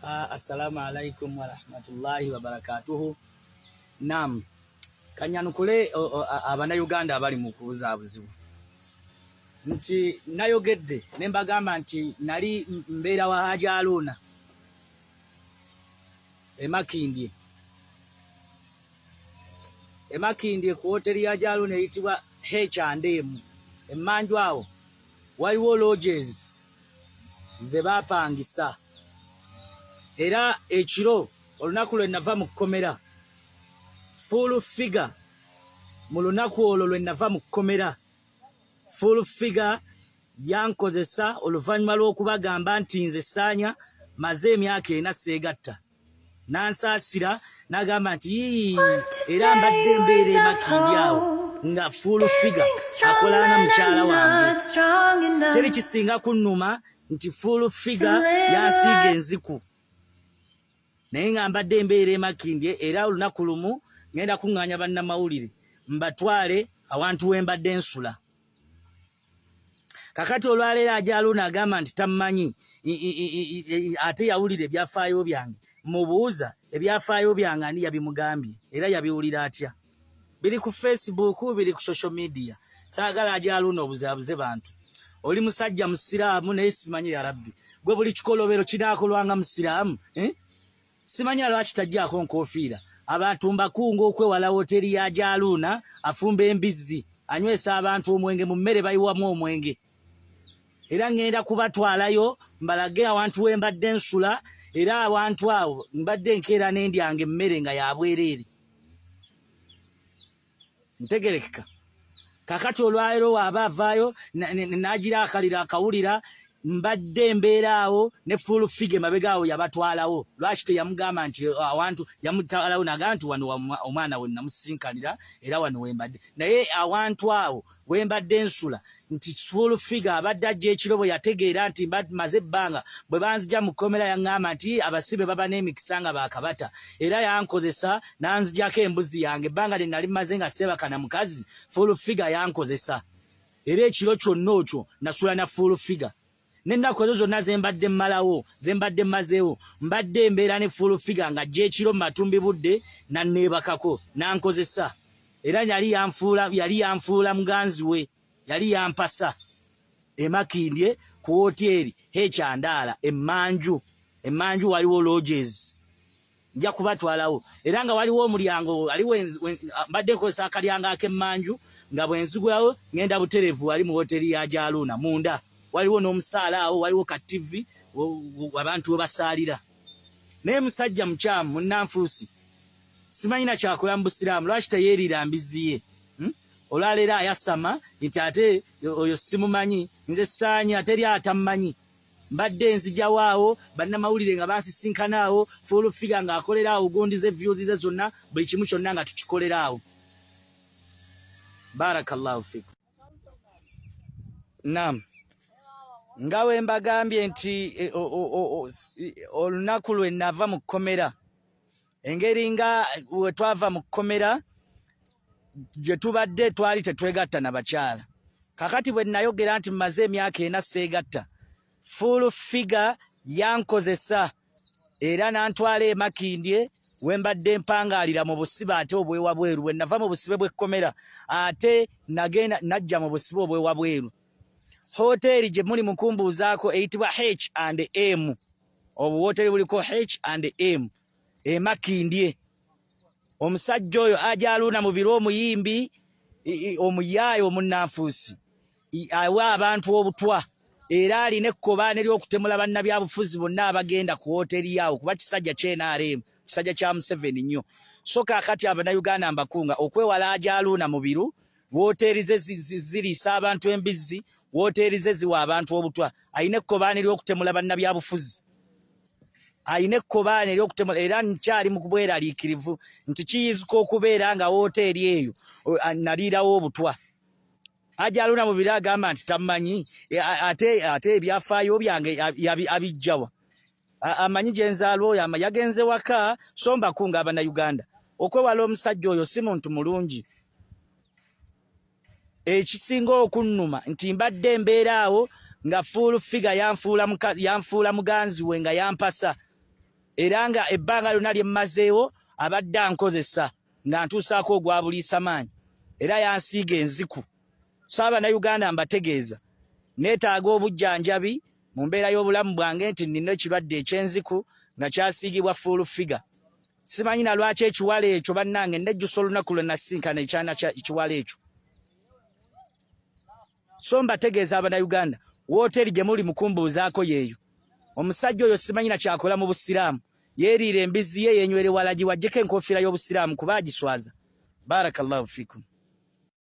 Assalamu alaikum wa rahmatullahi wa barakatuhu. Naam, kanyanukule Abannayuganda abali mu kubuzaabuzibu nti nayogedde ne mbagamba nti nali mbeera wa Hajji Haruna Makindye ku hoteri ya Hajji Haruna eyitibwa H&M. Emmanju awo waliwo lodges ze baapangisa, era ekiro olunaku lwe nava mu kkomera full figure mu lunaku olwo lwe nava mu kkomera full figure yankozesa oluvannyuma lw'okubagamba nti nze Ssaanya maze emyaka 4 seegatta, nansaasira n'agamba nti era mbadde mbeera e Makindye awo nga full figure akolana mukyala wange. Teri kisinga kunnuma nti full figure yansiiga enziku, naye nga mbadde mbeera e Makindye, era olunaku lumu ngenda kuŋŋaanya bannamawulire mbatwale awantu we mbadde nsula. Kakati olwaleero Hajji Haruna agamba nti tammanyi ate yawulira ebyafaayo byange. Mubuuza ebyafaayo byange ani yabimugambye era yabiwulira atya? Biri ku Facebook, biri ku social media. Saagala Hajji Haruna obuzaabuze bantu. Oli musajja musiraamu naye simanyi ya Rabbi gwe buli kikolobero kinaakolwanga musiraamu. Simanyi lwaki tajjaako nkofiira. Abantu mbakunga okwewala hoteri ya Hajji Haruna afumba embizzi anywesa abantu omwenge mu mmere bayiwamu omwenge. Era ngenda kubatwalayo mbalage awantu we mbadde nsula, era awantu awo mbadde nkeera n'endyange emmere nga yabwereere. Ntegerekeka. Kakati olwaleero waaba avaayo n'agira akalira akawulira mbadde mbeera awo ne full figure mabega awo yabatwalawo. Lwaki teyamugamba nti awantu yamutwalawo n'agamba nti wano omwana we namusinkanira era wano we mbadde. Naye awantu awo we mbadde nsula nti full figure abadde ajja ekiro bwe yategeera nti maze ebbanga bwe banzija mu kkomera yaŋŋamba nti abasibe baba n'emikisa nga baakabata, era yankozesa n'anzijako embuzi yange. Ebbanga lye nali maze nga seebaka na mukazi, full figure yankozesa, era ekiro kyonna okyo nasula na full figure. N'ennaku ezo zonna zembadde mmalawo, zembadde mmazeewo, mbadde mbeera ne full figure nga ajja ekiro mu matumbi budde nanneebakako n'ankozesa, era yali yanfuula muganzi we, yali yampasa e Makindye ku hoteri H&R emmanju waliwo lodges. Nja kubatwalawo era nga waliwo omulyango waliwo mbadde nkozesa akalyango ak'emmanju nga bwenzigulawo ngenda buterevu wali mu hoteri ya Hajji Haruna munda. Waliwo n'omusaala awo, waliwo ka TV abantu we basaalira. Naye musajja mukyamu munnanfuusi simanyina kyakola mu busiraamu, lwaki teyeerira mbizzi ye? Olwaleero ayasama nti ate oyo simumanyi, nze Ssaanya teri atammanyi. Mbadde nzijawo awo bannamawulire nga bansisinkana awo, full figure nga akolera awo gondize views ze zonna, buli kimu kyonna nga tukikolera awo. Barakallahu fikum. Naam, nga we mbagambye nti olunaku lwe nava mu kkomera, engeri nga we twava mu kkomera gye tubadde twali tetwegatta na bakyala. Kakati bwe nayogera nti mmaze emyaka 4 seegatta, full figure yankozesa era n'antwala e Makindye we mbadde mpangaalira mu busibe ate obwewa bweru. Bwe nava mu busibe bw'ekkomera ate najja mu busibe obwewa bweru. Hoteri gye muli mukumbuuzaako eyitibwa H&M. Obuwoteri buliko H&M e Makindye. Omusajja oyo Hajji Haruna mu biro omuyimbi omuyaayo omunnanfuusi awa abantu obutwa, era alina ekkobaane ly'okutemula bannabyabufuzi bonna abagenda ku hoteri yawo, kuba kisajja ky'NRM, kisajja kya Museveni nnyo. So kaakati Abannayuganda mbakunga okwewala Hajji Haruna mu biro, hoteri ze ziriisa abantu embizzi, hoteri ze ziwa abantu obutwa. Alina ekkobaane ly'okutemula bannabyabufuzi, alina ekkobaane ery'okutemula, era nkyali mu kubweraliikirivu nti kiyizuka okubeera nga hoteri eyo naliirawo obutwa. Hajji Haruna mu biro agamba nti tammanyi ate ebyafaayo byange abijjawa. Amanyi gye nzaala oyo yagenze waka. So mbakunga Abannayuganda okwewala omusajja oyo si muntu mulungi. Ekisinga okunnuma nti mbadde mbeera awo nga full figure yanfuula muganzi we nga yampasa. era nga ebbanga lyonna lye mmazeewo abadde ankozesa nga ntuusaako ogwa buliisa maanyi era yansiiga enziku. So Abannayuganda mbategeeza neetaaga obujjanjabi mu mbeera y'obulamu bwange nti nnina ekirwadde eky'enziku nga kyasiigibwa full figure. Simanyi na lwaki ekiwala ekyo bannange nejjusa olunaku lwe nasinkana ekyana ekiwala ekyo. So mbategeeza Abannayuganda, wooteri gye muli mukumbuuzaako yeeyo. Omusajja oyo simanyi na kyakola mu busiraamu, yeeriira embizzi ye yeenywere walagi wajjeko enkofiira y'obusiraamu kuba agiswaza. Barakallahu fikum.